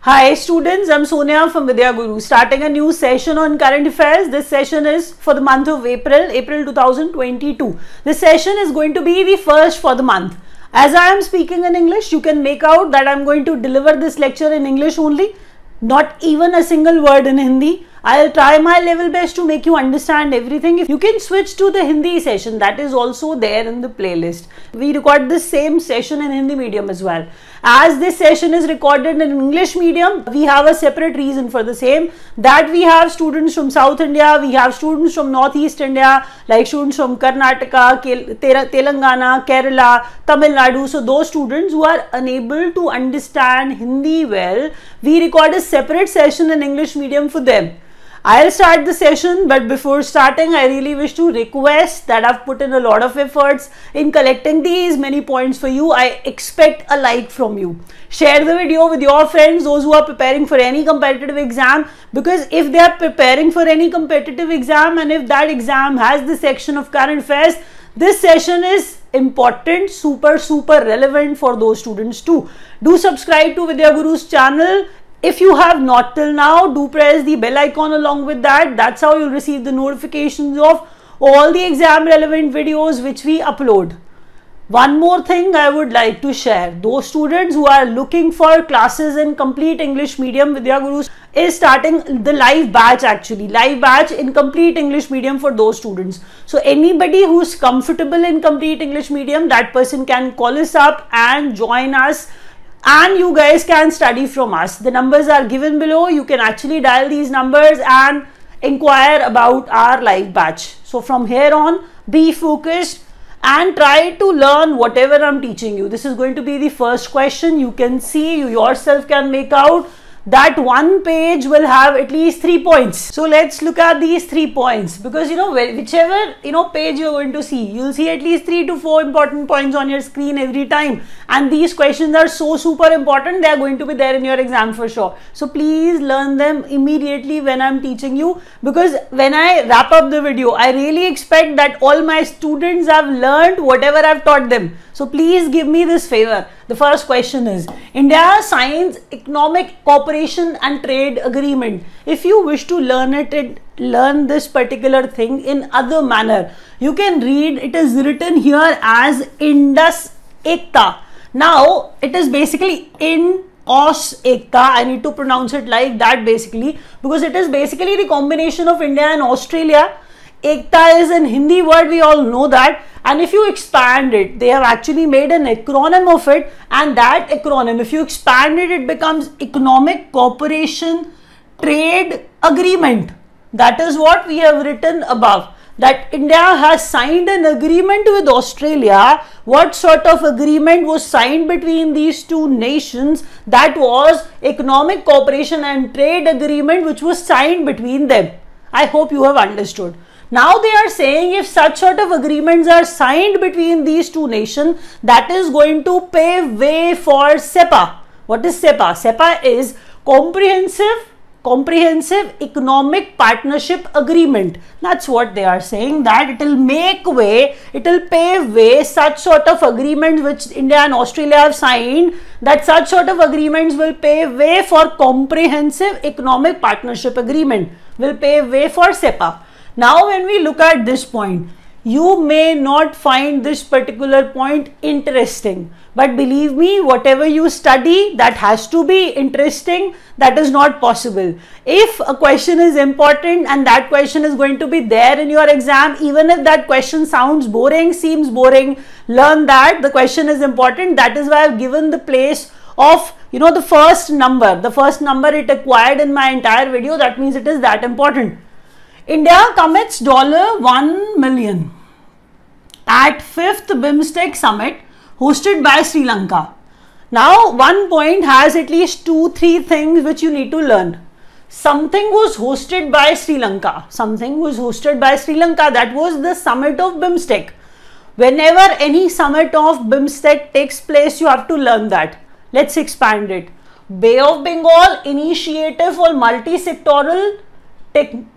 Hi students, I'm Sonia from Vidyaguru, starting a new session on current affairs. This session is for the month of April 2022. This session is going to be the first for the month. As I am speaking in English, you can make out that I'm going to deliver this lecture in English only, not even a single word in Hindi. I'll try my level best to make you understand everything. If you can switch to the Hindi session, that is also there in the playlist. We record this same session in Hindi medium as well. As this session is recorded in English medium, we have a separate reason for the same, that we have students from South India, we have students from Northeast India, like students from Karnataka, Telangana, Kerala, Tamil Nadu. So those students who are unable to understand Hindi well, we record a separate session in English medium for them. I'll start the session, but before starting, I really wish to request that I've put in a lot of efforts in collecting these many points for you. I expect a like from you. Share the video with your friends, those who are preparing for any competitive exam, because if they are preparing for any competitive exam and if that exam has the section of current affairs, this session is important, super relevant for those students too. Do subscribe to Vidyaguru's channel. If you have not till now, do press the bell icon along with that. That's how you'll receive the notifications of all the exam relevant videos which we upload. One more thing I would like to share. Those students who are looking for classes in complete English medium, Vidyaguru is starting the live batch actually. Live batch in complete English medium for those students. So anybody who's comfortable in complete English medium, that person can call us up and join us. And you guys can study from us. The numbers are given below. You can actually dial these numbers and inquire about our live batch. So from here on, be focused and try to learn whatever I'm teaching you. This is going to be the first question. You can see, you yourself can make out that one page will have at least 3 points. So let's look at these 3 points, because whichever page you're going to see, you'll see at least 3 to 4 important points on your screen every time, and these questions are so super important, they are going to be there in your exam for sure. So please learn them immediately when I'm teaching you, because when I wrap up the video, I really expect that all my students have learned whatever I've taught them. So please give me this favor. The first question is, India signs Economic Cooperation and Trade Agreement. If you wish to learn this particular thing in other manner, you can read, it is written here as Indus Ekta. Now, it is basically Os Ekta. I need to pronounce it like that basically, because it is basically the combination of India and Australia. Ekta is an Hindi word, we all know that. And if you expand it, they have actually made an acronym of it, and that acronym, if you expand it, it becomes Economic Cooperation Trade Agreement. That is what we have written above, that India has signed an agreement with Australia. What sort of agreement was signed between these two nations? That was Economic Cooperation and Trade Agreement, which was signed between them. I hope you have understood. Now they are saying if such sort of agreements are signed between these two nations, that is going to pave way for SEPA. What is SEPA? SEPA is Comprehensive Economic Partnership Agreement. That's what they are saying, that it will make way, it will pave way, such sort of agreements which India and Australia have signed, that such sort of agreements will pave way for Comprehensive Economic Partnership Agreement, will pave way for SEPA. Now when we look at this point, you may not find this particular point interesting, but believe me, whatever you study, that has to be interesting. That is not possible. If a question is important and that question is going to be there in your exam, even if that question sounds boring, seems boring, learn that the question is important. That is why I've given the place of the first number. The first number it acquired in my entire video, that means it is that important. India commits $1 million at 5th BIMSTEC summit hosted by Sri Lanka. Now, one point has at least 2-3 things which you need to learn. Something was hosted by Sri Lanka. Something was hosted by Sri Lanka. That was the summit of BIMSTEC. Whenever any summit of BIMSTEC takes place, you have to learn that. Let's expand it. Bay of Bengal Initiative for Multi-Sectoral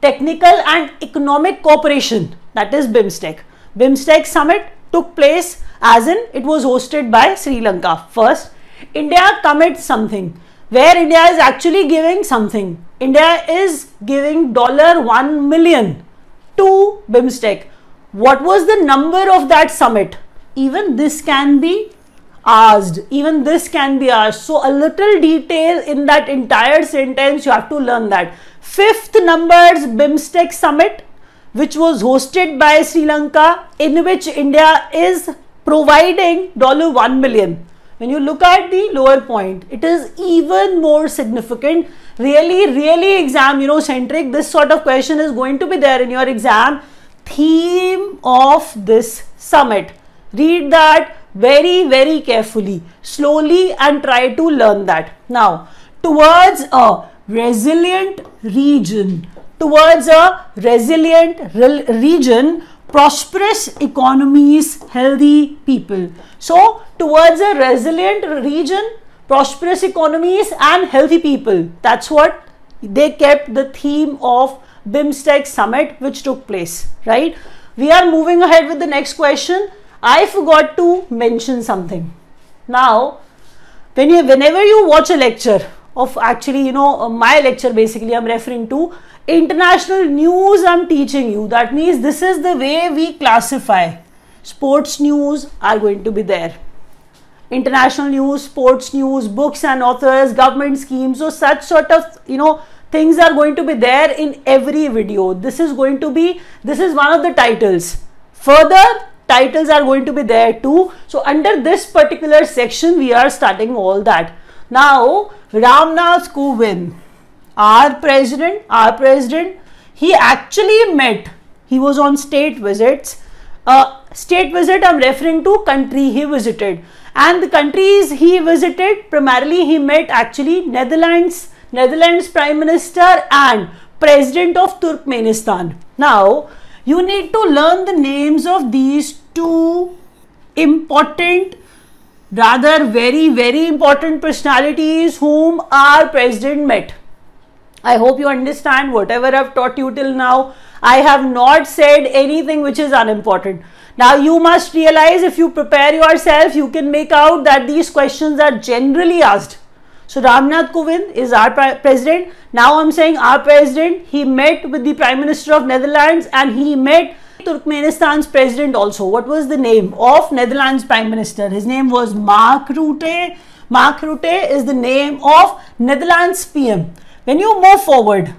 Technical and Economic Cooperation, that is BIMSTEC. BIMSTEC summit took place, as in it was hosted by Sri Lanka. First, India commits something. where India is actually giving something. India is giving $1 million to BIMSTEC. What was the number of that summit? Even this can be asked. Even this can be asked. So a little detail in that entire sentence, you have to learn that. 5th numbers BIMSTEC summit, which was hosted by Sri Lanka, in which India is providing $1 million. When you look at the lower point, it is even more significant. Really exam, centric. This sort of question is going to be there in your exam. Theme of this summit. Read that very carefully, slowly, and try to learn that. Now, towards a resilient region, prosperous economies, healthy people. So, towards a resilient region, prosperous economies and healthy people. That's what they kept the theme of BIMSTEC summit which took place, right? We are moving ahead with the next question. I forgot to mention something. Now, whenever you watch a lecture of actually, my lecture basically I'm referring to international news I'm teaching you. That means this is the way we classify. Sports news are going to be there. International news, sports news, books and authors, government schemes. So such sort of, things are going to be there in every video. This is one of the titles. Further titles are going to be there too. So under this particular section, we are starting all that. Now, Ramnath Kovind, our president, he actually met, he was on state visits. State visit, I'm referring to country he visited. And the countries he visited, primarily he met actually Netherlands Prime Minister and President of Turkmenistan. Now, you need to learn the names of these two important, rather very important personalities whom our president met. I hope you understand whatever I've taught you till now. I have not said anything which is unimportant. Now you must realize, if you prepare yourself, you can make out that these questions are generally asked. So Ramnath Kovind is our president. Now I'm saying our president, he met with the Prime Minister of Netherlands and he met Turkmenistan's president also. What was the name of Netherlands Prime Minister? His name was Mark Rutte. Mark Rutte is the name of Netherlands PM. When you move forward,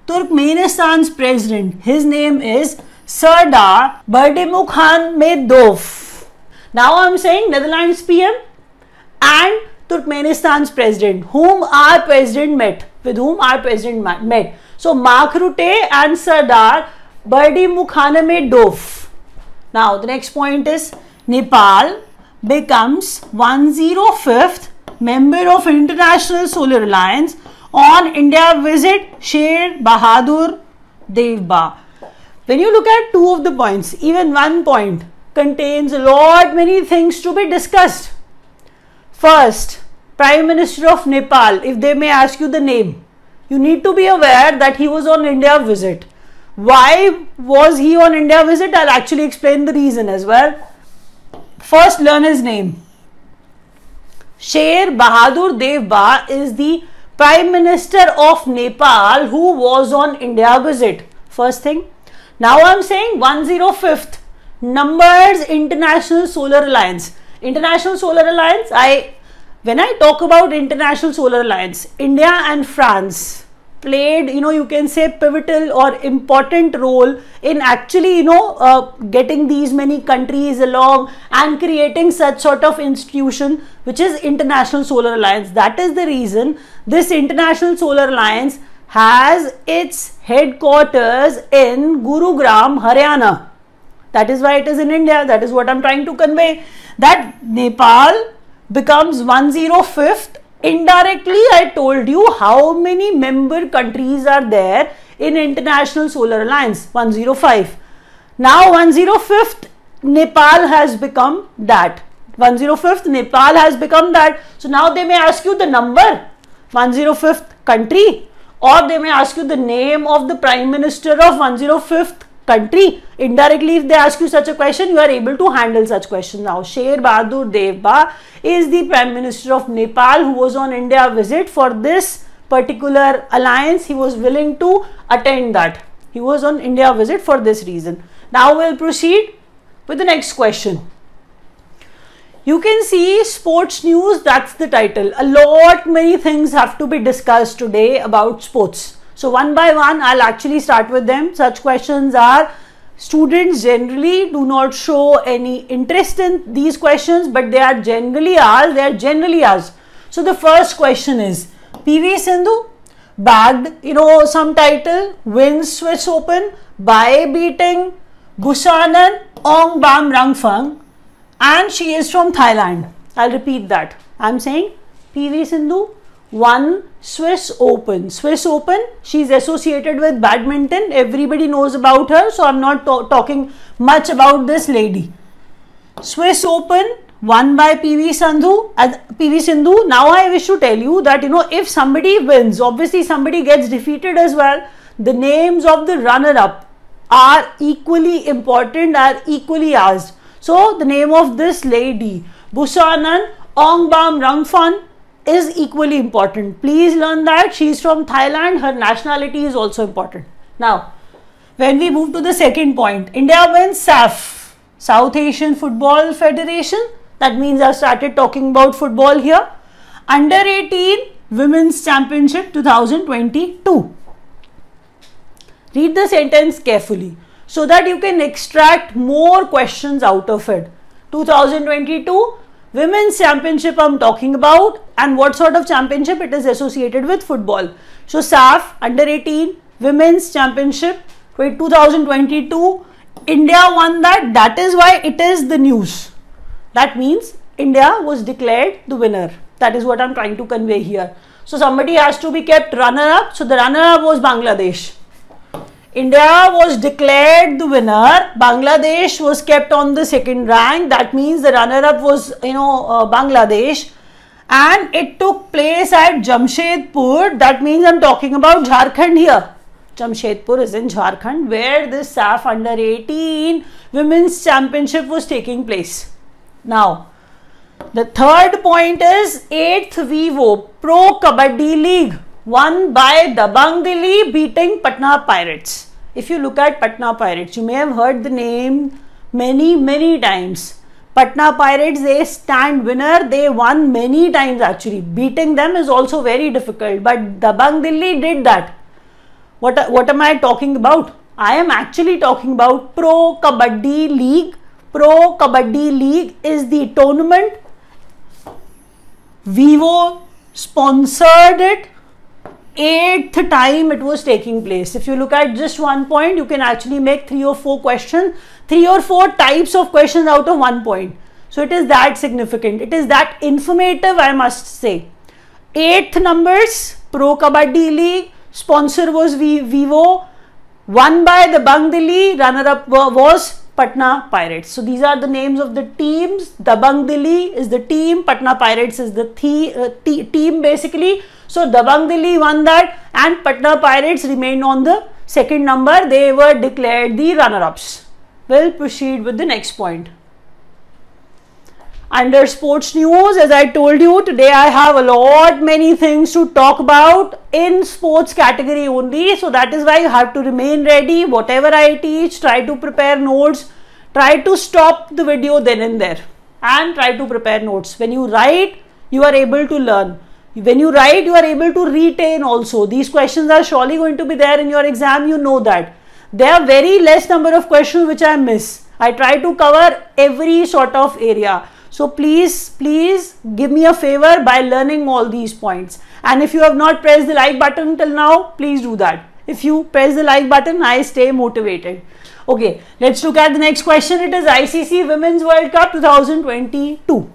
Turkmenistan's president, his name is Sardar Berdimuhamedov. Now I'm saying Netherlands PM and Turkmenistan's president, whom our president met, with whom our president met. So Mark Rutte and Sardar Berdimuhamedov. Now the next point is Nepal becomes 105th member of International Solar Alliance on India visit Sher Bahadur Devba. When you look at two of the points, even one point contains many things to be discussed. First, Prime Minister of Nepal, if they may ask you the name, you need to be aware that he was on India visit. Why was he on India visit? I'll actually explain the reason as well. First, learn his name. Sher Bahadur Devba is the Prime Minister of Nepal who was on India visit. First thing. Now I'm saying 105th numbers International Solar Alliance. International Solar Alliance, when I talk about International Solar Alliance, India and France played, you can say pivotal or important role in actually, getting these many countries along and creating such sort of institution which is International Solar Alliance. That is the reason this International Solar Alliance has its headquarters in Gurugram, Haryana. That is why it is in India. That is what I'm trying to convey. That Nepal becomes 105th. Indirectly, I told you how many member countries are there in International Solar Alliance. 105. Now 105th Nepal has become that. 105th Nepal has become that. So now they may ask you the number, 105th country, or they may ask you the name of the Prime Minister of 105th country. Indirectly, if they ask you such a question, you are able to handle such questions. Now, Sher Bahadur Devba is the Prime Minister of Nepal, who was on India visit for this particular alliance. He was willing to attend that. He was on India visit for this reason. Now, we'll proceed with the next question. You can see sports news, that's the title. A lot many things have to be discussed today about sports. So one by one, I'll actually start with them. Such questions are, students generally do not show any interest in these questions, but they are generally asked. So the first question is, PV Sindhu bagged, some title, wins Swiss Open by beating Buchanan Ong Bam Rangfang, and she is from Thailand. I'll repeat that. I'm saying PV Sindhu won Swiss Open. Swiss Open, she's associated with badminton. Everybody knows about her, so I'm not talking much about this lady. Swiss Open won by PV Sindhu. Now I wish to tell you that, if somebody wins, obviously somebody gets defeated as well. The names of the runner-up are equally important, are equally asked. So the name of this lady, Buchanan Ong Bam Rangfang, is equally important. Please learn that. She is from Thailand. Her nationality is also important. Now, when we move to the second point, India wins SAF, South Asian Football Federation. That means I've started talking about football here. Under 18 Women's Championship 2022. Read the sentence carefully so that you can extract more questions out of it. 2022 Women's Championship I'm talking about, and what sort of championship? It is associated with football. So SAF Under 18 Women's Championship 2022, India won that. That is why it is the news. That means India was declared the winner. That is what I'm trying to convey here. So somebody has to be kept runner-up. So the runner-up was Bangladesh. India was declared the winner. Bangladesh was kept on the second rank. That means the runner-up was, Bangladesh. And it took place at Jamshedpur. That means I'm talking about Jharkhand here. Jamshedpur is in Jharkhand, where this SAF Under 18 Women's Championship was taking place. Now, the third point is 8th Vivo Pro Kabaddi League, won by Dabang Delhi beating Patna Pirates. If you look at Patna Pirates, you may have heard the name many times. Patna Pirates, they stand winner. They won many times actually. Beating them is also very difficult, but Dabang Delhi did that. What am I talking about? I am actually talking about Pro Kabaddi League. Pro Kabaddi League is the tournament. Vivo sponsored it. 8th time it was taking place. If you look at just 1 point, you can actually make 3 or 4 questions, 3 or 4 types of questions out of 1 point. So it is that significant. It is that informative, I must say. 8th numbers, Pro Kabaddi League, sponsor was Vivo, won by the Dabang Delhi, runner-up was Patna Pirates. So these are the names of the teams. Dabang Delhi is the team, Patna Pirates is the team basically. So Dabang Delhi won that and Patna Pirates remained on the second number. They were declared the runner-ups. We'll proceed with the next point. Under sports news, as I told you, today I have many things to talk about in sports category only. So that is why you have to remain ready. Whatever I teach, try to prepare notes. Try to stop the video then and there and try to prepare notes. When you write, you are able to learn. When you write, you are able to retain also. These questions are surely going to be there in your exam. You know that. There are very less number of questions which I miss. I try to cover every sort of area. So please give me a favor by learning all these points. And if you have not pressed the like button till now, please do that. If you press the like button, I stay motivated. Okay, let's look at the next question. It is ICC Women's World Cup 2022.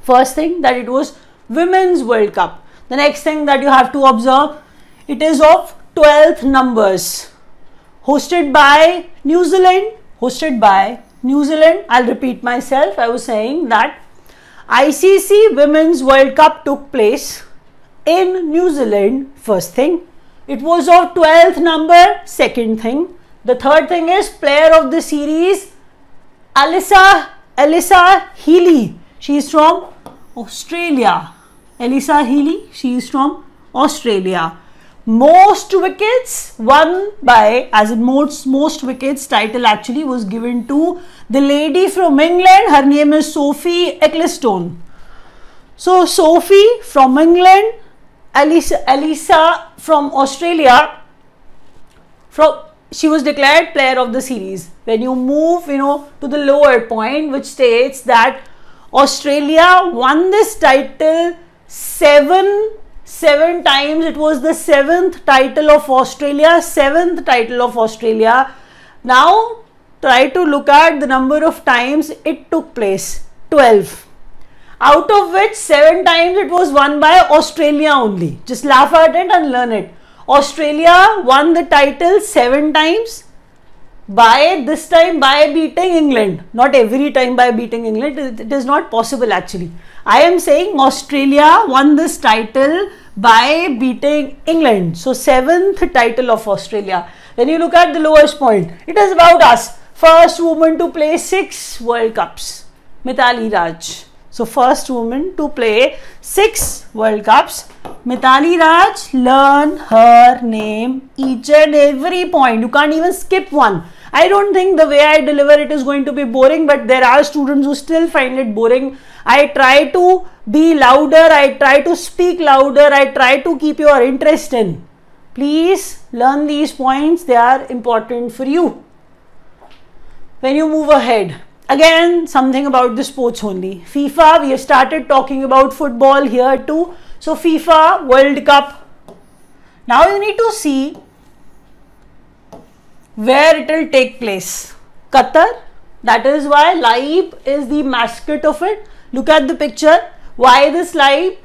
First thing, that it was Women's World Cup. The next thing that you have to observe, it is of 12th numbers. Hosted by New Zealand. I'll repeat myself. I was saying that ICC Women's World Cup took place in New Zealand. First thing, it was of 12th number. Second thing, The third thing is player of the series, Alyssa Healy. She is from Australia. Alyssa Healy, she is from Australia. Most wickets won by, as in most wickets title actually was given to the lady from England. Her name is Sophie Ecclestone. So Sophie from England, Alyssa from Australia, she was declared player of the series. When you move, to the lower point, which states that Australia won this title seven times. It was the seventh title of Australia. Now try to look at the number of times it took place. 12. Out of which 7 times it was won by Australia only. Just laugh at it and learn it. Australia won the title 7 times. This time by beating England. Not every time by beating England. It is not possible actually. I am saying Australia won this title by beating England. So 7th title of Australia. When you look at the lowest point, it is about us. First woman to play 6 World Cups, Mithali Raj. So first woman to play 6 World Cups, Mithali Raj. Learn her name, each and every point. You can't even skip one. I don't think the way I deliver it is going to be boring, but there are students who still find it boring. I try to be louder, I try to speak louder, I try to keep your interest in. Please learn these points, they are important for you. When you move ahead, again something about the sports only. FIFA, we have started talking about football here too. So FIFA World Cup. Now you need to see where it will take place. Qatar, that is why live is the mascot of it. Look at the picture. Why this live?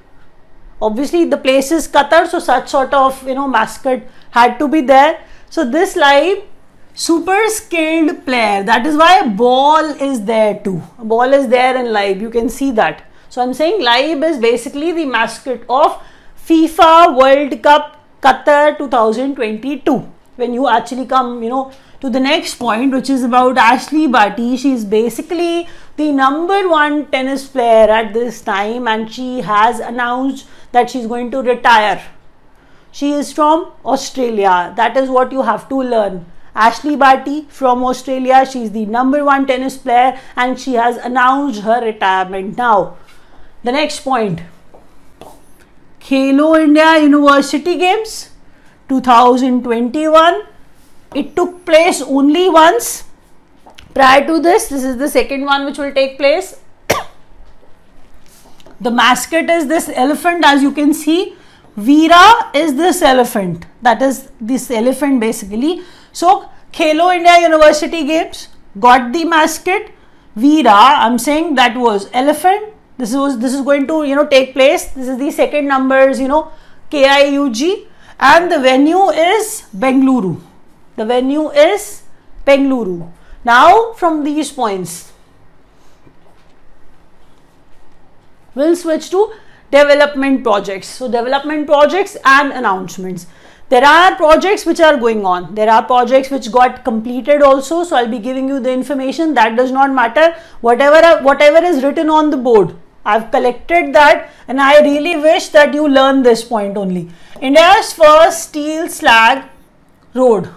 Obviously the place is Qatar, so such sort of mascot had to be there. So this live, super skilled player, that is why a ball is there too. A ball is there in live, you can see that. So I'm saying live is basically the mascot of FIFA World Cup Qatar 2022. When you actually come to the next point, which is about Ashley Barty. She is basically the #1 tennis player at this time, and she has announced that she is going to retire. She is from Australia. That is what you have to learn. Ashley Barty from Australia. She is the #1 tennis player and she has announced her retirement. Now, the next point. Khelo India University Games 2021. It took place only once. Prior to this is the second one which will take place. The mascot is this elephant, as you can see. Veera is this elephant. That is this elephant basically. So Khelo India University Games got the mascot Veera. I'm saying that was elephant. This is going to take place. This is the second numbers KIUG, and the venue is Bengaluru. The venue is Bengaluru. Now from these points, we'll switch to development projects. So development projects and announcements. There are projects which are going on. There are projects which got completed also. So I'll be giving you the information. That does not matter. Whatever is written on the board, I've collected that, and I really wish that you learn this point only. India's first steel slag road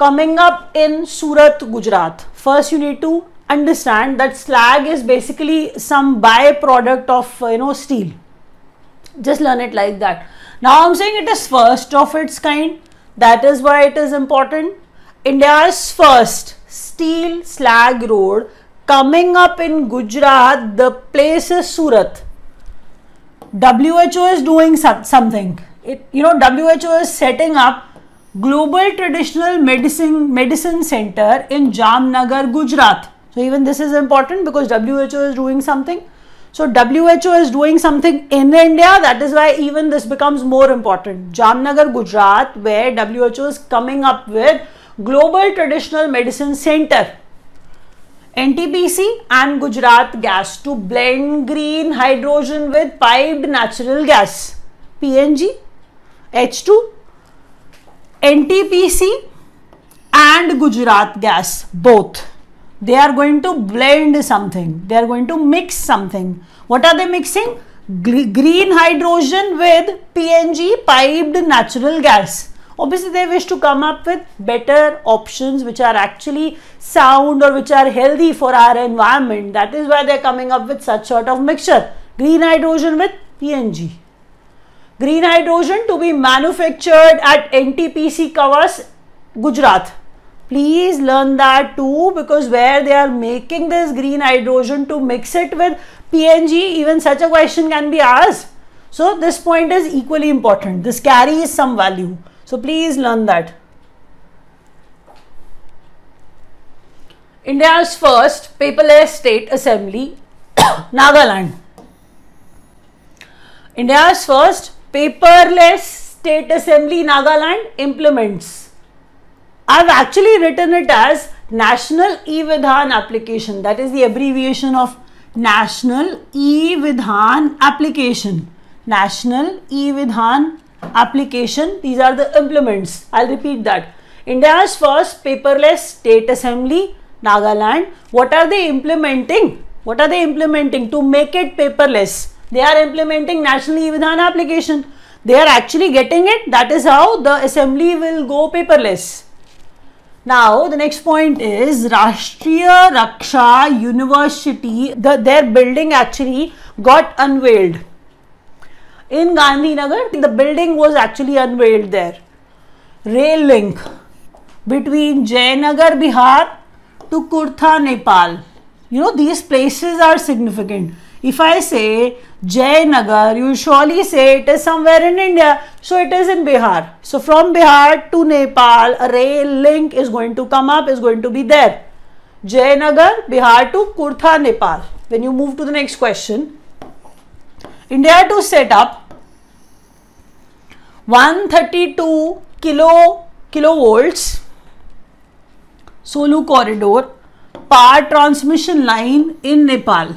coming up in Surat, Gujarat. First you need to understand that slag is basically some byproduct of steel. Just learn it like that. Now I'm saying it is first of its kind. That is why it is important. India's first steel slag road coming up in Gujarat. The place is Surat. WHO is doing something. WHO is setting up Global Traditional Medicine Center in Jamnagar, Gujarat. So even this is important because WHO is doing something. So WHO is doing something in India. That is why even this becomes more important. Jamnagar, Gujarat, where WHO is coming up with Global Traditional Medicine Center. NTPC and Gujarat Gas to blend green hydrogen with piped natural gas. PNG, H2. NTPC and Gujarat gas, both. They are going to blend something. They are going to mix something. What are they mixing? Green hydrogen with PNG, piped natural gas. Obviously, they wish to come up with better options which are actually sound or which are healthy for our environment. That is why they are coming up with such sort of mixture. Green hydrogen with PNG. Green hydrogen to be manufactured at NTPC Kawas, Gujarat. Please learn that too, because where they are making this green hydrogen to mix it with PNG, even such a question can be asked. So this point is equally important. This carries some value. So please learn that. India's first paperless state assembly, Nagaland. India's first paperless state assembly, Nagaland, implements. I've actually written it as National E-Vidhan application. That is the abbreviation of National E-Vidhan application. National E-Vidhan application. These are the implements. I'll repeat that. India's first paperless state assembly, Nagaland. What are they implementing? What are they implementing to make it paperless? They are implementing National E-Vidhan application. They are actually getting it. That is how the assembly will go paperless. Now, the next point is Rashtriya Raksha University. Their building actually got unveiled. In Gandhinagar, the building was actually unveiled there. Rail link between Jayanagar, Bihar to Kurtha, Nepal. You know, these places are significant. If I say Jayanagar, you surely say it is somewhere in India. So it is in Bihar. So from Bihar to Nepal, a rail link is going to come up, is going to be there. Jayanagar, Bihar to Kurtha, Nepal. When you move to the next question, India to set up 132 kilovolts Solu corridor power transmission line in Nepal.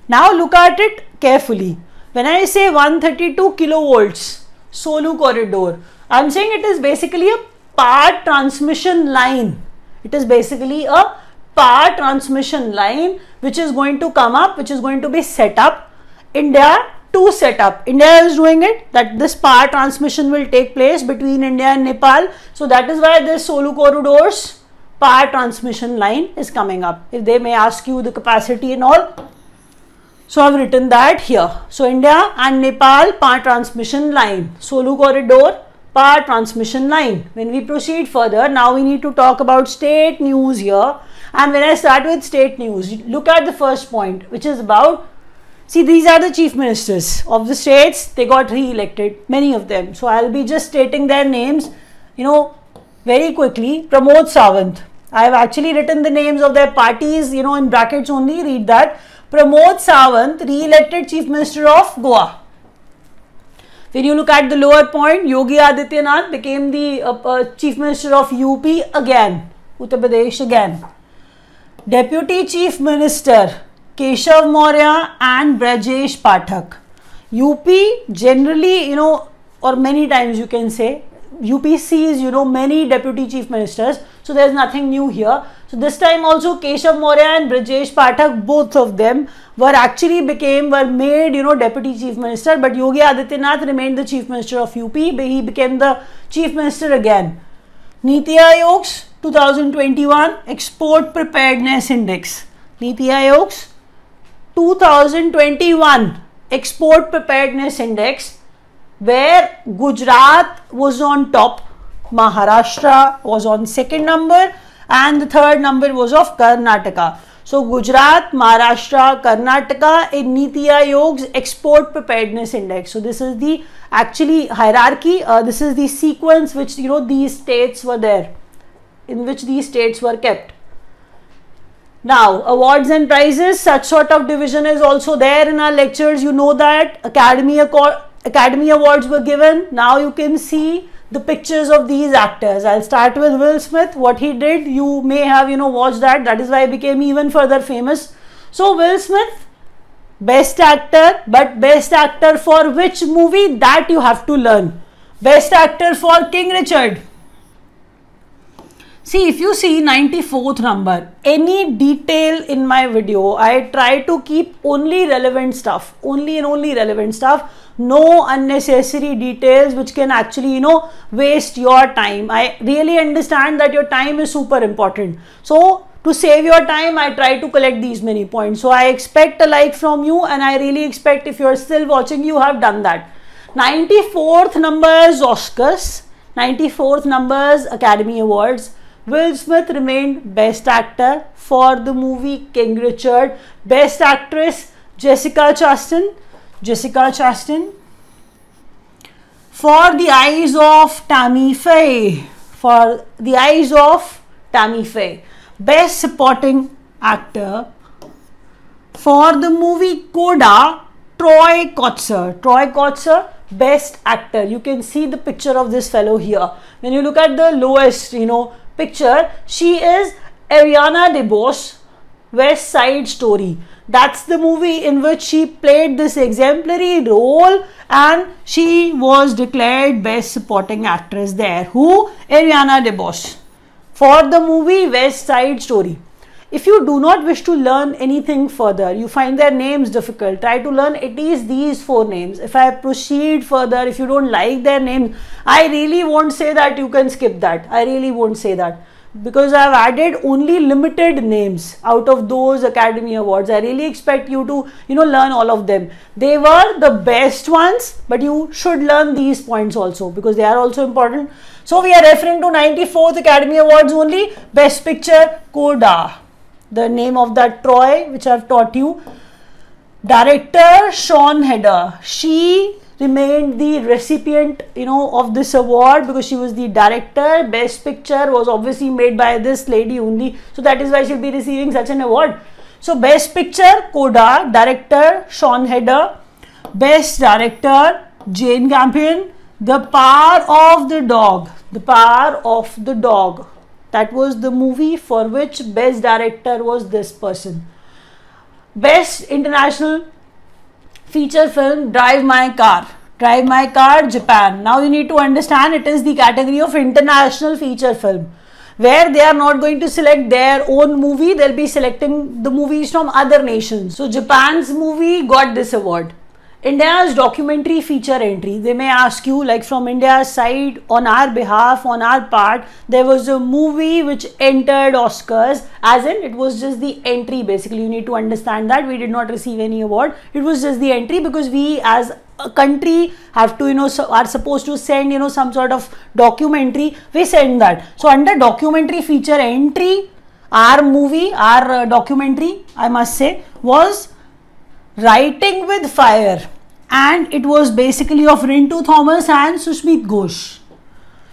Now look at it carefully. When I say 132 kilovolts Solu corridor, I am saying it is basically a power transmission line. It is basically a power transmission line which is going to come up, which is going to be set up. India to set up. India is doing it, that this power transmission will take place between India and Nepal. So that is why this Solu corridors power transmission line is coming up. If they may ask you the capacity and all. So I have written that here. So India and Nepal power transmission line, Solu corridor power transmission line. When we proceed further, now we need to talk about state news here. And when I start with state news, look at the first point, which is about, see, these are the chief ministers of the states. They got re-elected, many of them. So I'll be just stating their names, you know, very quickly. Pramod Sawant. I have actually written the names of their parties, you know, in brackets only. Read that. Pramod Sawant, re-elected Chief Minister of Goa. When you look at the lower point, Yogi Adityanath became the Chief Minister of UP again, Uttar Pradesh again. Deputy Chief Minister Keshav Maurya and Brajesh Pathak. UP generally, you know, or many times you can say, UP sees, you know, many deputy chief ministers. So there is nothing new here. So this time also Keshav Maurya and Brajesh Pathak, both of them were made, you know, deputy chief minister. But Yogi Adityanath remained the chief minister of UP. He became the chief minister again. Niti Aayog's 2021 Export Preparedness Index. Niti Aayog's 2021 Export Preparedness Index, where Gujarat was on top, Maharashtra was on second number, and the third number was of Karnataka. So Gujarat, Maharashtra, Karnataka in Niti Aayog's Export Preparedness Index. So this is the actually hierarchy. This is the sequence which, you know, these states were there, in which these states were kept. Now, awards and prizes, such sort of division is also there in our lectures. You know that Academy Awards were given. Now you can see the pictures of these actors. I'll start with Will Smith. What he did, you may have, you know, watched that. That is why he became even further famous. So Will Smith, best actor, but best actor for which movie, that you have to learn. Best actor for King Richard. See, if you see 94th number, any detail in my video, I try to keep only relevant stuff, only and only relevant stuff, no unnecessary details which can actually, waste your time. I really understand that your time is super important. So, to save your time, I try to collect these many points. So, I expect a like from you, and I really expect if you are still watching, you have done that. 94th numbers Oscars, 94th numbers Academy Awards. Will Smith remained Best Actor for the movie King Richard. Best Actress Jessica Chastain. For the Eyes of Tammy Faye. Best Supporting Actor for the movie Coda, Troy Kotsur. Best Actor. You can see the picture of this fellow here. When you look at the lowest, picture, she is Ariana DeBose, West Side Story. That's the movie in which she played this exemplary role, and she was declared Best Supporting Actress there. Who? Ariana DeBose, for the movie West Side Story. If you do not wish to learn anything further, you find their names difficult, try to learn at least these 4 names. If I proceed further, if you don't like their names, I really won't say that you can skip that. I really won't say that, because I have added only limited names out of those Academy Awards. I really expect you to, learn all of them. They were the best ones, but you should learn these points also, because they are also important. So we are referring to 94th Academy Awards only. Best Picture, Coda. The name of that Troy, which I have taught you. Director Sean Heder. She remained the recipient, of this award, because she was the director. Best Picture was obviously made by this lady only, so that is why she'll be receiving such an award. So Best Picture, Coda. Director Sean Heder. Best Director, Jane Campion. The Power of the Dog. That was the movie for which Best Director was this person. Best International Feature Film, Drive My Car, Japan. Now you need to understand, it is the category of International Feature Film, where they are not going to select their own movie, they will be selecting the movies from other nations. So Japan's movie got this award. India's documentary feature entry, they may ask you, like from India's side, on our behalf, on our part, there was a movie which entered Oscars, as in it was just the entry. Basically, you need to understand that we did not receive any award, it was just the entry, because we as a country have to, are supposed to send, some sort of documentary, we send that. So under documentary feature entry, our movie, our documentary, I must say, was Writing with Fire, and it was basically of Rintu Thomas and Sushmit Ghosh.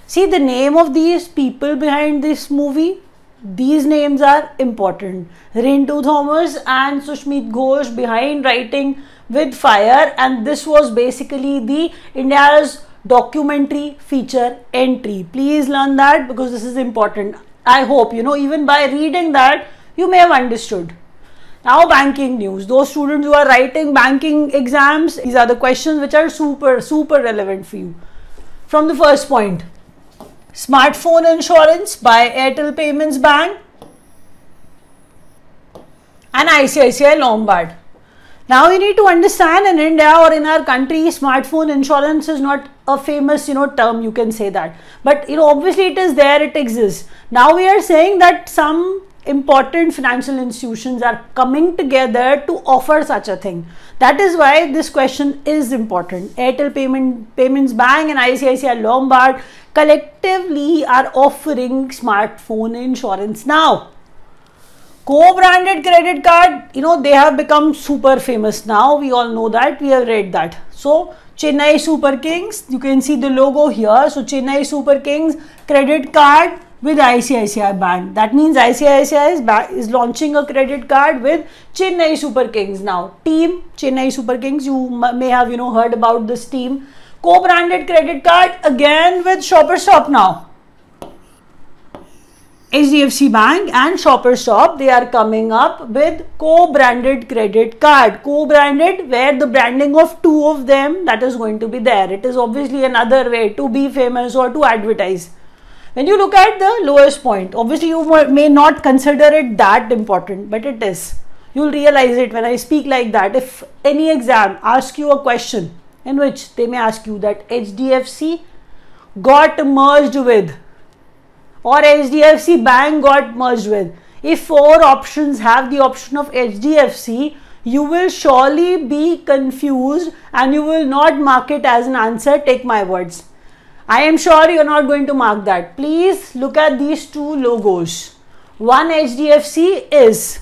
See the name of these people behind this movie, these names are important. Rintu Thomas and Sushmit Ghosh behind Writing with Fire, and this was basically the India's documentary feature entry. Please learn that, because this is important. I hope, even by reading that, you may have understood. Now banking news. Those students who are writing banking exams, these are the questions which are super relevant for you. From the first point, smartphone insurance by Airtel Payments Bank and ICICI Lombard. Now you need to understand, in India or in our country, smartphone insurance is not a famous, term, you can say that. But, obviously it is there, it exists. Now we are saying that some important financial institutions are coming together to offer such a thing. That is why this question is important. Airtel Payments Bank and ICICI Lombard collectively are offering smartphone insurance now. Co-branded credit card, they have become super famous now. We all know that. We have read that. So, Chennai Super Kings, you can see the logo here. So, Chennai Super Kings credit card with ICICI Bank. That means ICICI is launching a credit card with Chennai Super Kings now. Team Chennai Super Kings, you may have heard about this team. Co-branded credit card again with Shoppers Stop now. HDFC Bank and Shoppers Stop, they are coming up with co-branded credit card. Co-branded, where the branding of two of them, that is going to be there. It is obviously another way to be famous or to advertise. When you look at the lowest point, obviously you may not consider it that important, but it is. You'll realize it when I speak like that. If any exam asks you a question in which they may ask you that HDFC got merged with or HDFC Bank got merged with, if 4 options have the option of HDFC, you will surely be confused and you will not mark it as an answer. Take my words. I am sure you are not going to mark that. Please look at these 2 logos. One HDFC is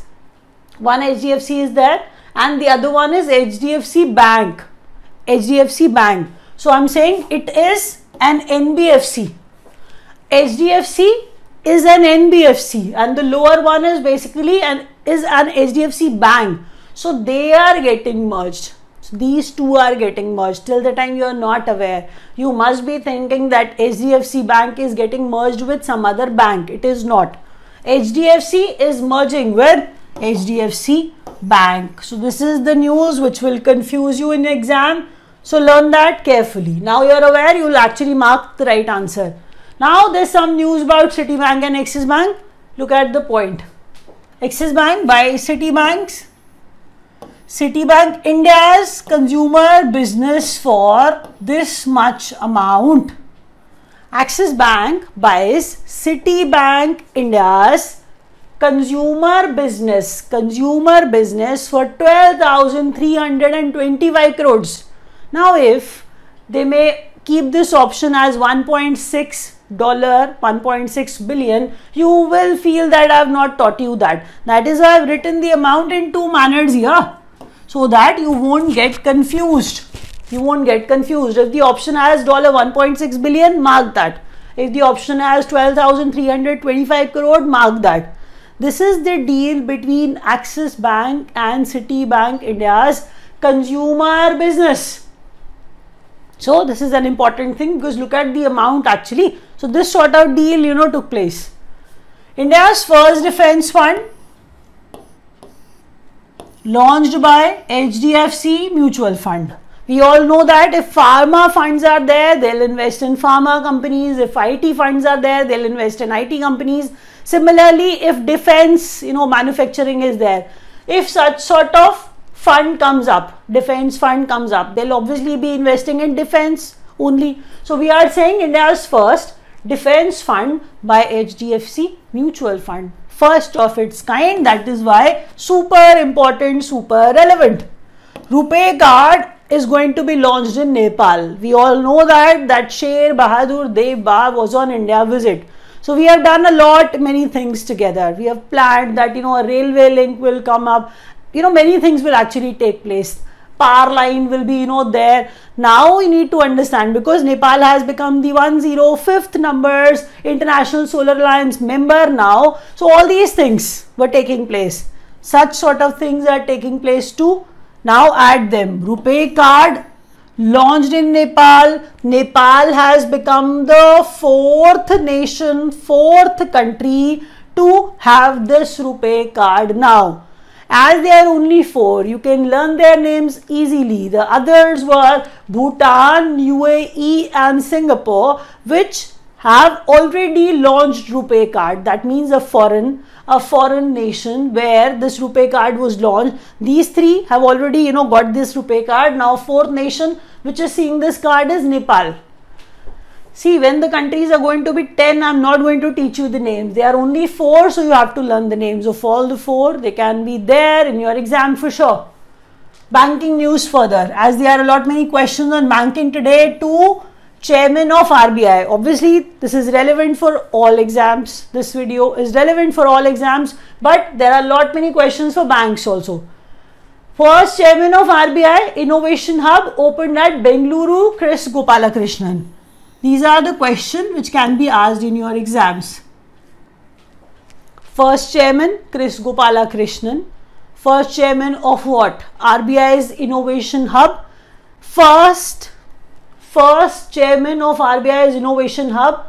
there and the other one is HDFC Bank. HDFC Bank. So I am saying it is an NBFC. HDFC is an NBFC and the lower one is basically an HDFC Bank. So they are getting merged. So these 2 are getting merged. Till the time you are not aware, you must be thinking that HDFC Bank is getting merged with some other bank. It is not. HDFC is merging with HDFC Bank. So this is the news which will confuse you in exam. So learn that carefully. Now you are aware, you will actually mark the right answer. Now there's some news about Citibank and Axis Bank. Look at the point. Axis Bank by Citibank India's consumer business for this much amount. Axis Bank buys Citibank India's consumer business for 12,325 crores. Now if they may keep this option as $1.6 billion, you will feel that I have not taught you that. That is why I have written the amount in 2 manners here, so that you won't get confused. You won't get confused. If the option has $1.6 billion, mark that. If the option has 12,325 crore, mark that. This is the deal between Axis Bank and Citibank India's consumer business. So this is an important thing because look at the amount actually. So this sort of deal, took place. India's first defense fund, launched by HDFC Mutual Fund. We all know that if pharma funds are there, they'll invest in pharma companies. If IT funds are there, they'll invest in IT companies. Similarly, if defense, manufacturing is there, if such sort of fund comes up, defense fund comes up, they'll obviously be investing in defense only. So we are saying India's first defense fund by HDFC Mutual Fund. First of its kind, that is why super important, super relevant. RuPay card is going to be launched in Nepal. We all know that Sher Bahadur Dev Ba was on India visit. So we have done many things together. We have planned that, a railway link will come up. Many things will actually take place. Power line will be, there. Now we need to understand, because Nepal has become the 105th numbers International Solar Alliance member now. So all these things were taking place. Such sort of things are taking place too. Now add them. RuPay card launched in Nepal. Nepal has become the 4th country to have this RuPay card now. As there are only 4, you can learn their names easily. The others were Bhutan, UAE and Singapore, which have already launched RuPay card. That means a foreign nation where this RuPay card was launched. These 3 have already, got this RuPay card. Now 4th nation which is seeing this card is Nepal. See, when the countries are going to be 10, I am not going to teach you the names. They are only 4, so you have to learn the names of all the 4. They can be there in your exam for sure. Banking news further. As there are many questions on banking today, to Chairman of RBI. Obviously, this is relevant for all exams. This video is relevant for all exams, but there are many questions for banks also. First Chairman of RBI Innovation Hub opened at Bengaluru, Chris Gopalakrishnan. These are the questions which can be asked in your exams. First Chairman, Chris Gopalakrishnan. First Chairman of what? RBI's Innovation Hub. First Chairman of RBI's Innovation Hub,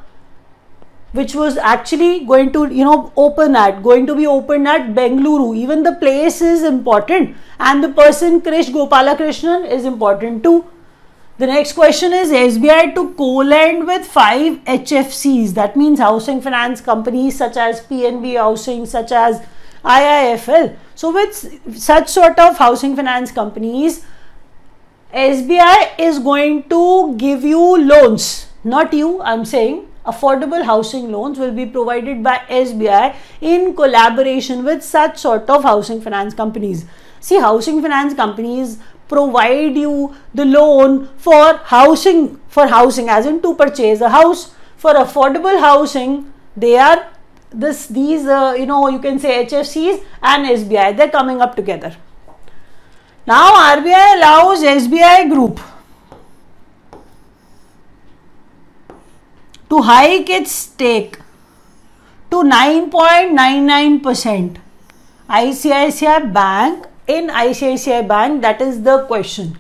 which was actually going to, be opened at Bengaluru. Even the place is important, and the person Chris Gopalakrishnan is important too. The next question is SBI to co-lend with 5 HFCs. That means housing finance companies such as PNB Housing, such as IIFL. So with such sort of housing finance companies, SBI is going to give you loans. Not you, I'm saying affordable housing loans will be provided by SBI in collaboration with such sort of housing finance companies. See, housing finance companies provide you the loan for housing as in to purchase a house. For affordable housing, they are these you can say HFCs and SBI, they're coming up together. Now RBI allows SBI Group to hike its stake to 9.99%. ICICI Bank, in ICICI Bank, that is the question.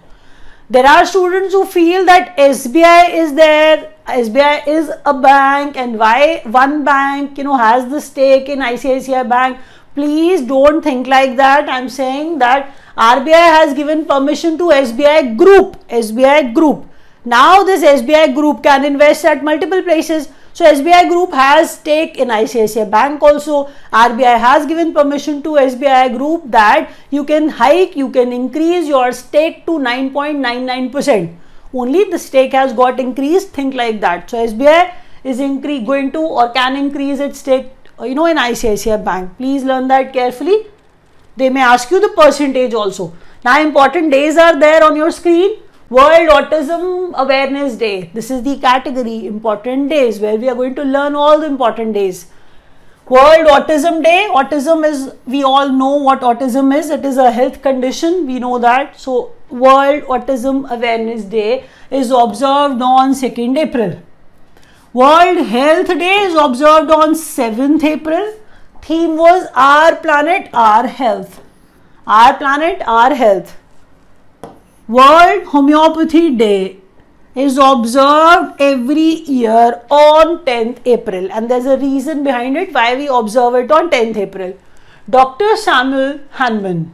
There are students who feel that SBI is there, SBI is a bank, and why one bank has the stake in ICICI Bank. Please don't think like that. I'm saying that RBI has given permission to SBI Group. Now this SBI Group can invest at multiple places. So SBI Group has stake in ICICI Bank also. RBI has given permission to SBI Group that you can hike, you can increase your stake to 9.99%. Only the stake has got increased, think like that. So SBI is going to or can increase its stake in ICICI Bank. Please learn that carefully. They may ask you the percentage also. Now important days are there on your screen. World Autism Awareness Day. This is the category important days where we are going to learn all the important days. World Autism Day. Autism is, we all know what autism is. It is a health condition. We know that. So World Autism Awareness Day is observed on 2nd April. World Health Day is observed on 7th April. Theme was Our Planet, Our Health. Our Planet, Our Health. World Homeopathy Day is observed every year on 10th April, and there's a reason behind it why we observe it on 10th April. Dr. Samuel Hahnemann,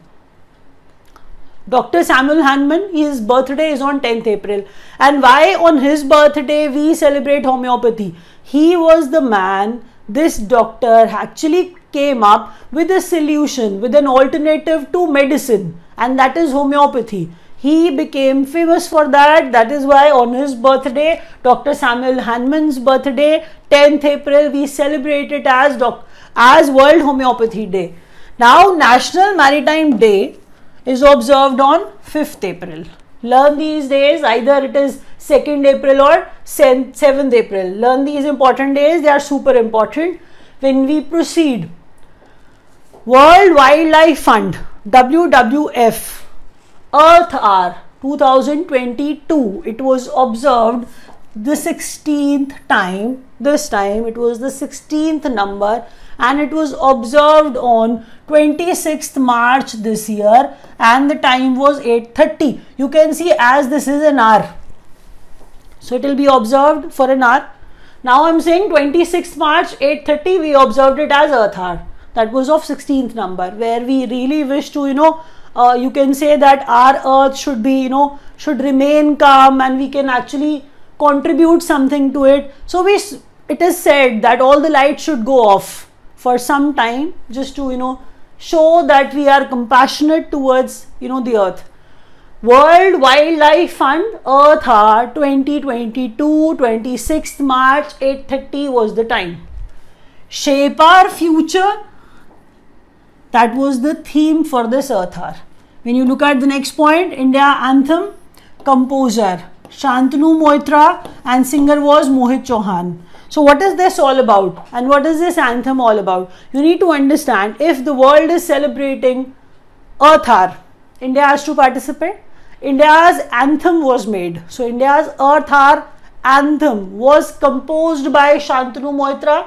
his birthday is on 10th April. And why on his birthday we celebrate homeopathy? He was the man, this doctor actually came up with a solution, with an alternative to medicine, and that is homeopathy. He became famous for that. That is why on his birthday, Dr. Samuel Hahnemann's birthday, 10th April, we celebrate it as World Homeopathy Day. Now, National Maritime Day is observed on 5th April. Learn these days, either it is 2nd April or 7th April. Learn these important days, they are super important. When we proceed, World Wildlife Fund, WWF, Earth Hour 2022, it was observed the 16th time. This time it was the 16th number, and it was observed on 26th March this year, and the time was 8:30. You can see as this is an hour, so it will be observed for an hour. Now I'm saying 26th March 8:30, we observed it as Earth Hour. That was of 16th number, where we really wish to you can say that our earth should be should remain calm, and we can actually contribute something to it. So it is said that all the lights should go off for some time, just to show that we are compassionate towards the earth. World Wildlife Fund Earth Hour 2022, 26th March 8:30 was the time. Shape Our Future, that was the theme for this Earth Hour. When you look at the next point, India Anthem, composer Shantanu Moitra and singer was Mohit Chauhan. So what is this all about, and what is this anthem all about? You need to understand, if the world is celebrating Earth Hour, India has to participate. India's anthem was made. So India's Earth Hour anthem was composed by Shantanu Moitra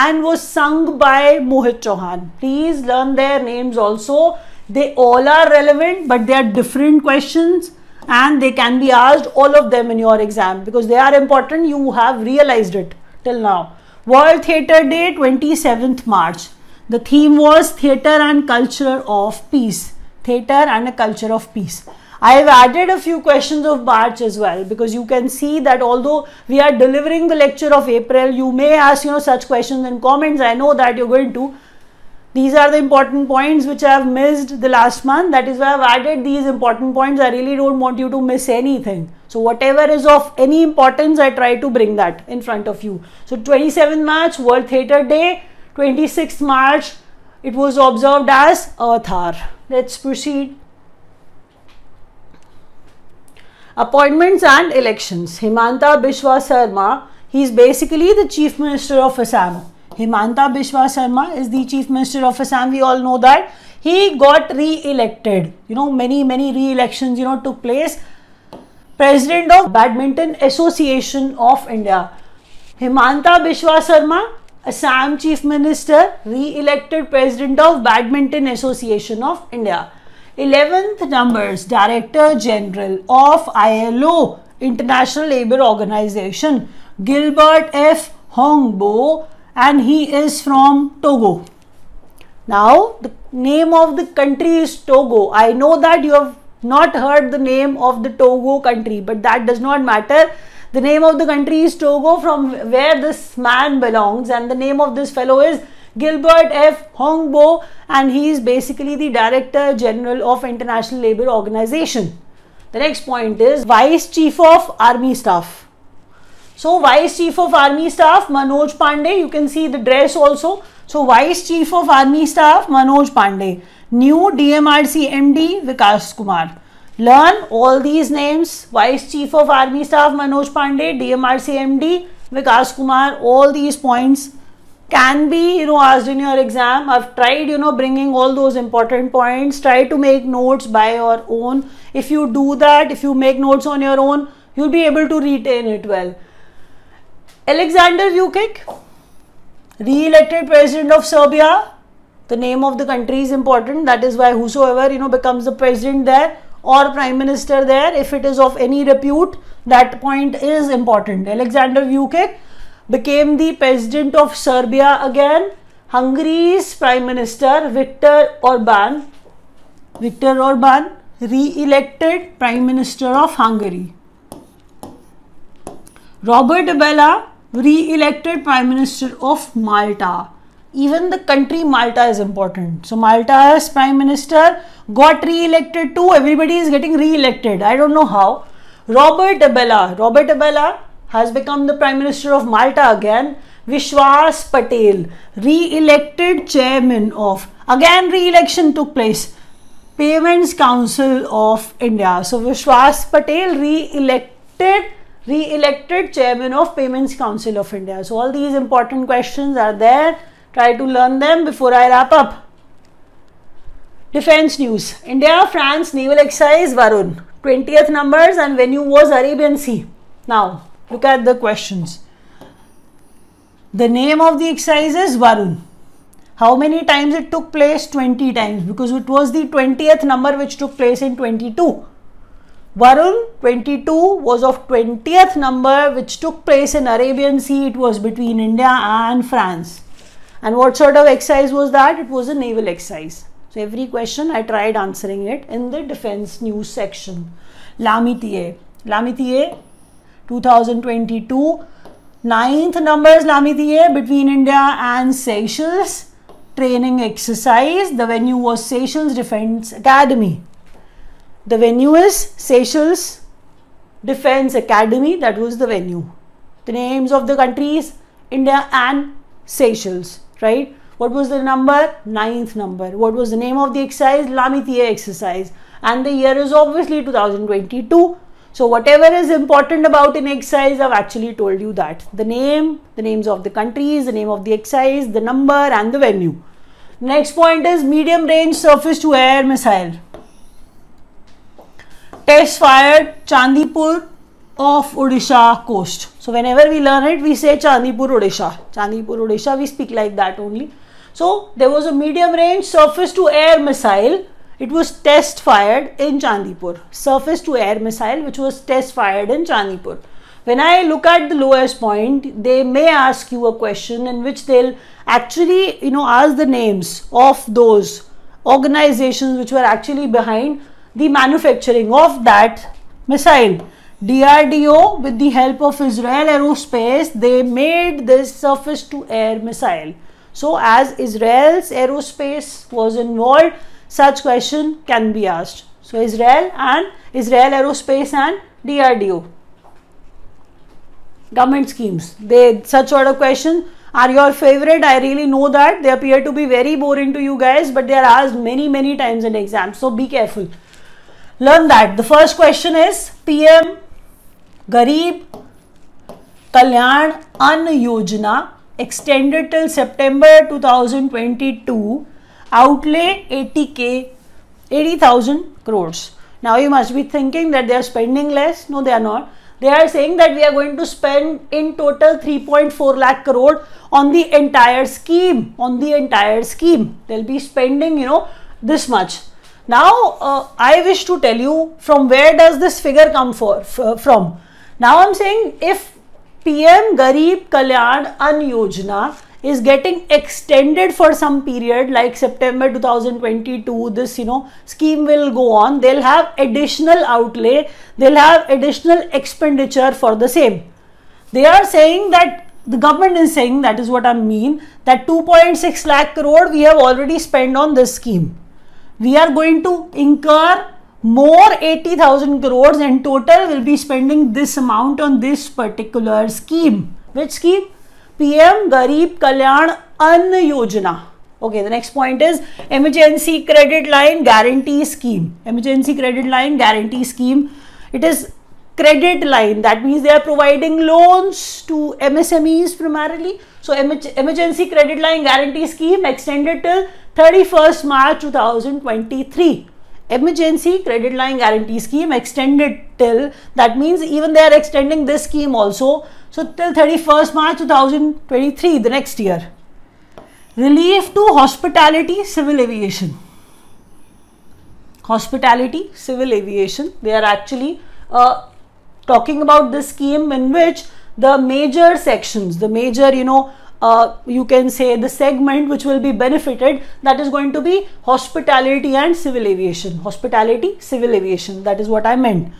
and was sung by Mohit Chauhan. Please learn their names also. They all are relevant, but they are different questions, and they can be asked all of them in your exam because they are important. You have realized it till now. World Theatre Day 27th March. The theme was Theatre and Culture of Peace. Theatre and a Culture of Peace. I have added a few questions of March as well, because you can see that although we are delivering the lecture of April, you may ask such questions in comments. I know that you're going to. These are the important points which I have missed the last month. That is why I have added these important points. I really don't want you to miss anything. So whatever is of any importance, I try to bring that in front of you. So 27th March, World Theatre Day. 26th March, it was observed as Earth Hour. Let's proceed. Appointments and elections. Himanta Biswa Sarma, he is basically the Chief Minister of Assam. Himanta Biswa Sarma is the Chief Minister of Assam. We all know that. He got re-elected. Many re-elections took place. President of Badminton Association of India. Himanta Biswa Sarma, Assam Chief Minister, re-elected President of Badminton Association of India. 11th numbers, Director General of ILO, International Labour Organization, Gilbert F. Hongbo, and he is from Togo. Now, the name of the country is Togo. I know that you have not heard the name of the Togo country, but that does not matter. The name of the country is Togo, from where this man belongs, and the name of this fellow is Gilbert F. Hongbo, and he is basically the Director General of International Labour Organization. The next point is Vice Chief of Army Staff. So Vice Chief of Army Staff Manoj Pandey, you can see the dress also. So Vice Chief of Army Staff Manoj Pandey. New DMRC MD Vikas Kumar. Learn all these names. Vice Chief of Army Staff Manoj Pandey, DMRC MD Vikas Kumar. All these points can be asked in your exam. I've tried bringing all those important points. Try to make notes by your own. If you do that, if you make notes on your own, you'll be able to retain it well. Alexander Vučić, re-elected President of Serbia. The name of the country is important. That is why whosoever becomes the president there or prime minister there, if it is of any repute, that point is important. Alexander Vučić became the president of Serbia again. Hungary's prime minister Viktor Orban, re-elected prime minister of Hungary. Robert Abela, re-elected prime minister of Malta. Even the country Malta is important. So Malta's prime minister got re-elected too. Everybody is getting re-elected. I don't know how. Robert Abela has become the prime minister of Malta again. Vishwas Patel, re-elected chairman of, again re-election took place, Payments Council of India. So Vishwas Patel re-elected chairman of Payments Council of India. So all these important questions are there. Try to learn them before I wrap up. Defense news. India-France naval exercise Varun. 20th numbers and venue was Arabian Sea. Now look at the questions. The name of the exercise is Varun. How many times it took place? 20 times, because it was the 20th number which took place in 22. Varun 22 was of 20th number which took place in Arabian Sea. It was between India and France. And what sort of exercise was that? It was a naval exercise. So every question I tried answering it in the defense news section. Lamitier 2022. 9th numbers Lamitier between India and Seychelles. Training exercise. The venue was Seychelles Defense Academy. The venue is Seychelles Defense Academy. That was the venue. The names of the countries India and Seychelles. Right? What was the number? 9th number. What was the name of the exercise? Lamitier exercise. And the year is obviously 2022. So whatever is important about an exercise, I've actually told you that. The name, the names of the countries, the name of the exercise, the number and the venue. Next point is medium range surface to air missile. Test fired Chandipur of Odisha coast. So whenever we learn it, we say Chandipur, Odisha. Chandipur, Odisha, we speak like that only. So there was a medium range surface to air missile. It was test fired in Chandipur. Surface to air missile which was test fired in Chandipur. When I look at the lowest point, they may ask you a question in which they'll actually ask the names of those organizations which were actually behind the manufacturing of that missile. DRDO, with the help of Israel Aerospace, they made this surface to air missile. So as Israel's aerospace was involved, such question can be asked. So Israel Aerospace and DRDO. Government schemes, such sort of questions are your favorite. I really know that they appear to be very boring to you guys, but they are asked many times in exams. So be careful. Learn that. The first question is PM Garib Kalyan Ann Yojana, extended till September 2022, outlay 80,000 crores. Now you must be thinking that they are spending less. No, they are not. They are saying that we are going to spend in total 3.4 lakh crore on the entire scheme. They'll be spending, this much. Now I wish to tell you from where does this figure come from. Now I'm saying if PM Garib Kalyan Ann Yojana is getting extended for some period like September 2022, this scheme will go on. They'll have additional outlay, they'll have additional expenditure for the same. They are saying that the government is saying, that is what I mean, that 2.6 lakh crore we have already spent on this scheme. We are going to incur more 80,000 crores, and total will be spending this amount on this particular scheme. Which scheme? PM Garib Kalyan Ann Yojana. Okay, the next point is Emergency Credit Line Guarantee Scheme. Emergency Credit Line Guarantee Scheme. It is credit line. That means they are providing loans to MSMEs primarily. So Emergency Credit Line Guarantee Scheme extended till 31st March 2023. Emergency Credit Line Guarantee Scheme extended till, that means even they are extending this scheme also. So till 31st March 2023, the next year. Relief to Hospitality Civil Aviation. Hospitality Civil Aviation. They are actually talking about this scheme in which the major sections, the major, you can say the segment which will be benefited, that is going to be hospitality and civil aviation. Hospitality, civil aviation, that is what I meant.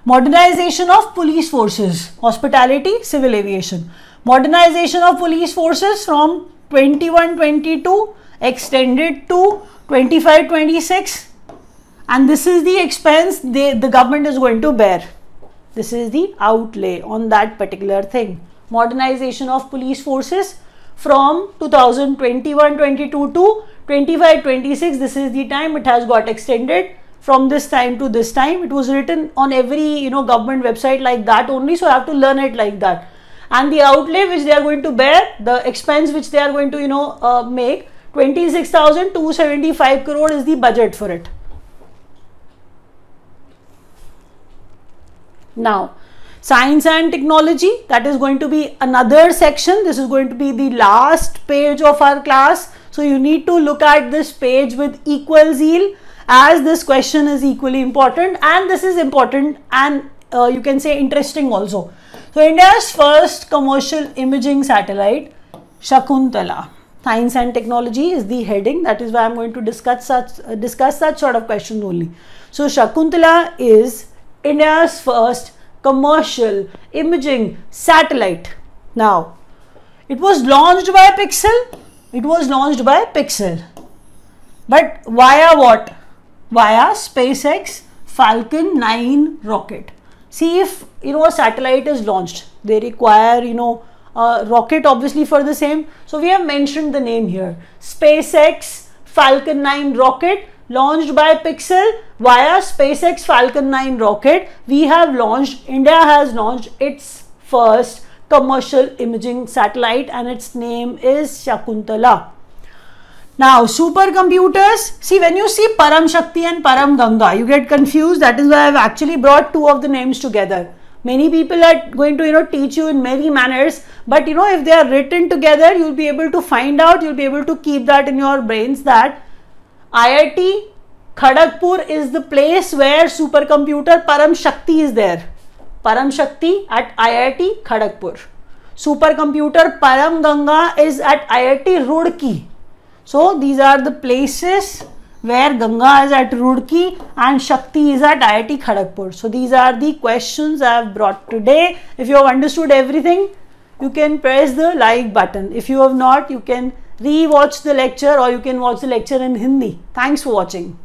Modernization of police forces, hospitality, civil aviation. Modernization of police forces from 21-22 extended to 25-26, and this is the expense the government is going to bear. This is the outlay on that particular thing. Modernization of police forces from 2021-22 to 25-26. This is the time it has got extended from this time to this time. It was written on every government website like that only, so I have to learn it like that. And the outlay which they are going to bear, the expense which they are going to make, 26,275 crore is the budget for it. Now, Science and Technology, that is going to be another section. This is going to be the last page of our class. So you need to look at this page with equal zeal, as this question is equally important, and this is important and you can say interesting also. So India's first commercial imaging satellite, Shakuntala. Science and Technology is the heading. That is why I am going to discuss such sort of questions only. So Shakuntala is India's first commercial imaging satellite. Now, it was launched by Pixel. It was launched by Pixel. But via what? Via SpaceX Falcon 9 rocket. See, if a satellite is launched, they require a rocket obviously for the same. So we have mentioned the name here. SpaceX Falcon 9 rocket launched by Pixel via SpaceX Falcon 9 rocket. India has launched its first commercial imaging satellite, and its name is Shakuntala. Now, supercomputers. See, when you see Param Shakti and Param Ganga, you get confused. That is why I have actually brought two of the names together. Many people are going to teach you in many manners, but if they are written together, you will be able to find out, you will be able to keep that in your brains, that IIT Kharagpur is the place where supercomputer Param Shakti is there. Param Shakti at IIT Kharagpur. Supercomputer Param Ganga is at IIT Roorkee. So these are the places where Ganga is at Roorkee and Shakti is at IIT Kharagpur. So these are the questions I have brought today. If you have understood everything, you can press the like button. If you have not, you can re-watch the lecture or you can watch the lecture in Hindi. Thanks for watching.